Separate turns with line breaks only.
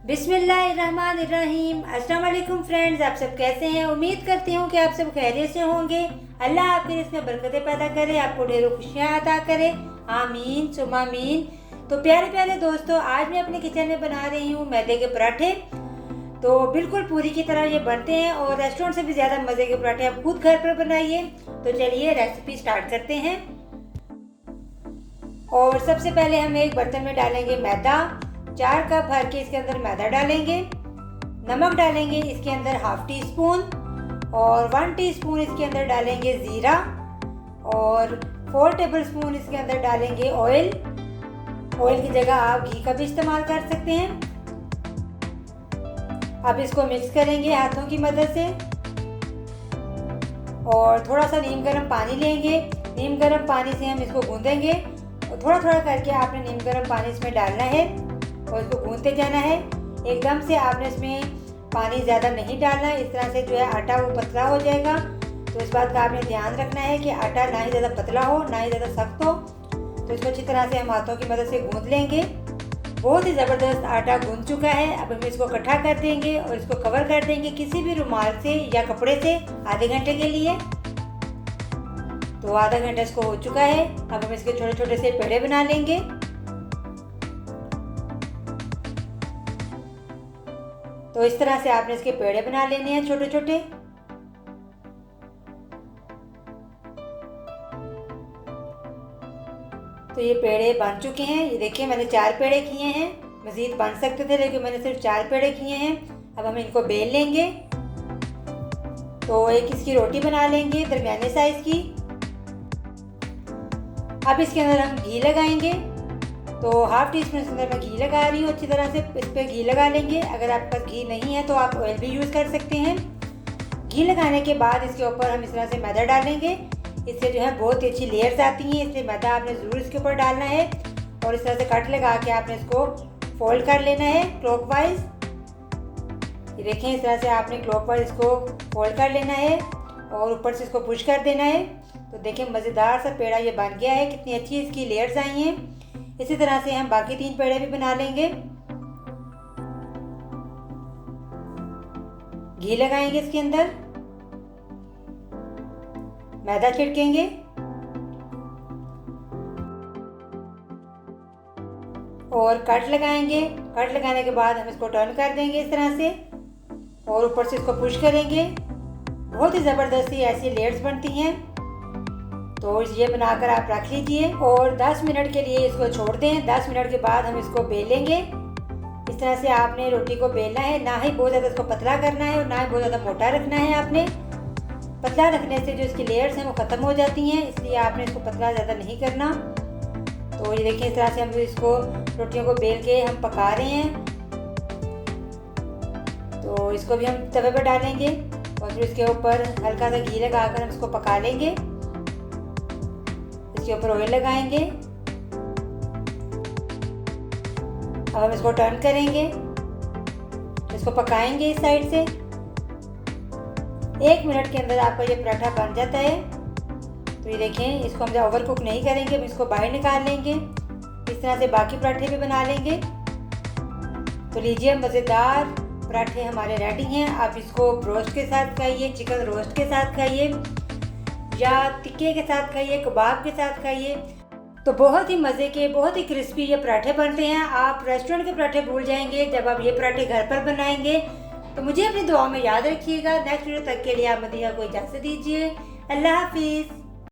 बिस्मिल्लाहिर्रहमानिर्रहीम। अस्सलाम वालेकुम फ्रेंड्स, आप सब कैसे हैं? उम्मीद करती हूँ कि आप सब खैरियत से होंगे। अल्लाह आपके इसमें बरकतें पैदा करे, आपको ढेरों खुशियाँ अता करे। आमीन सुम्मा आमीन। तो प्यारे प्यारे दोस्तों, आज मैं अपने किचन में बना रही हूँ मैदे के पराठे। तो बिल्कुल पूरी की तरह ये बनते हैं और रेस्टोरेंट से भी ज़्यादा मज़े के पराठे आप खुद घर पर बनाइए। तो चलिए रेसिपी स्टार्ट करते हैं। और सबसे पहले हम एक बर्तन में डालेंगे मैदा। 4 कप भर के इसके अंदर मैदा डालेंगे। नमक डालेंगे इसके अंदर हाफ टी स्पून और 1 टीस्पून इसके अंदर डालेंगे ज़ीरा और 4 टेबलस्पून इसके अंदर डालेंगे ऑयल। ऑयल की जगह आप घी का भी इस्तेमाल कर सकते हैं। अब इसको मिक्स करेंगे हाथों की मदद से और थोड़ा सा नीम गर्म पानी लेंगे। नीम गर्म पानी से हम इसको गूंदेंगे और थोड़ा थोड़ा करके आपने नीम गर्म पानी इसमें डालना है और इसको गूंदते जाना है। एकदम से आपने इसमें पानी ज़्यादा नहीं डालना, इस तरह से जो है आटा वो पतला हो जाएगा। तो इस बात का आपने ध्यान रखना है कि आटा ना ही ज़्यादा पतला हो ना ही ज़्यादा सख्त हो। तो इसको अच्छी तरह से हम हाथों की मदद से गूंद लेंगे। बहुत ही ज़बरदस्त आटा गूंद चुका है। अब हम इसको इकट्ठा कर देंगे और इसको कवर कर देंगे किसी भी रुमाल से या कपड़े से आधे घंटे के लिए। तो आधा घंटा इसको हो चुका है। अब हम इसके छोटे छोटे से पेड़े बना लेंगे। तो इस तरह से आपने इसके पेड़े बना लेने हैं छोटे छोटे। तो ये पेड़े बन चुके हैं। ये देखिए मैंने 4 पेड़े किए हैं, मज़ीद बन सकते थे लेकिन मैंने सिर्फ 4 पेड़े किए हैं। अब हम इनको बेल लेंगे। तो एक इसकी रोटी बना लेंगे दरमियाने साइज की। अब इसके अंदर हम घी लगाएंगे। तो हाफ टी स्पून इसके अंदर मैं घी लगा रही हूँ। अच्छी तरह से इस पर घी लगा लेंगे। अगर आपके पास घी नहीं है तो आप ऑयल भी यूज़ कर सकते हैं। घी लगाने के बाद इसके ऊपर हम इस तरह से मैदा डालेंगे। इससे जो है बहुत ही अच्छी लेयर्स आती हैं, इसलिए मैदा आपने ज़रूर इसके ऊपर डालना है और इस तरह से कट लगा के आपने इसको फोल्ड कर लेना है क्लॉकवाइज। ये देखें, इस तरह से आपने क्लॉकवाइज इसको फोल्ड कर लेना है और ऊपर से इसको पुश कर देना है। तो देखें मज़ेदार सा पेड़ा ये बन गया है, कितनी अच्छी इसकी लेयर्स आई हैं। इसी तरह से हम बाकी 3 पेड़े भी बना लेंगे। घी लगाएंगे इसके अंदर, मैदा छिड़केंगे और कट लगाएंगे। कट लगाने के बाद हम इसको टर्न कर देंगे इस तरह से और ऊपर से इसको पुश करेंगे। बहुत ही ज़बरदस्ती ऐसी लेयर्स बनती हैं। तो ये बनाकर आप रख लीजिए और 10 मिनट के लिए इसको छोड़ दें। 10 मिनट के बाद हम इसको बेलेंगे। इस तरह से आपने रोटी को बेलना है, ना ही बहुत ज़्यादा इसको पतला करना है और ना ही बहुत ज़्यादा मोटा रखना है। आपने पतला रखने से जो इसकी लेयर्स हैं वो ख़त्म हो जाती हैं, इसलिए आपने इसको पतला ज़्यादा नहीं करना। तो ये देखिए इस तरह से हम इसको रोटियों को बेल के हम पका रहे हैं। तो इसको भी हम तवे पर डालेंगे और फिर इसके ऊपर हल्का सा घी लगाकर हम इसको पका लेंगे। इसके ऊपर ऑयल लगाएंगे। अब हम इसको टर्न करेंगे, इसको पकाएंगे इस साइड से। 1 मिनट के अंदर आपका ये पराठा बन जाता है। तो ये देखें, इसको हम ओवर कुक नहीं करेंगे, हम इसको बाहर निकाल लेंगे। इस तरह से बाकी पराठे भी बना लेंगे। तो लीजिए मज़ेदार पराठे हमारे रेडी हैं। आप इसको रोस्ट के साथ खाइए, चिकन रोस्ट के साथ खाइए या टिक्के के साथ खाइए, कबाब के साथ खाइए। तो बहुत ही मज़े के, बहुत ही क्रिस्पी ये पराठे बनते हैं। आप रेस्टोरेंट के पराठे भूल जाएंगे जब आप ये पराठे घर पर बनाएंगे। तो मुझे अपनी दुआ में याद रखिएगा। नेक्स्ट वीडियो तक के लिए आप मदीहा को इजाज़त दीजिए। अल्लाह हाफिज़।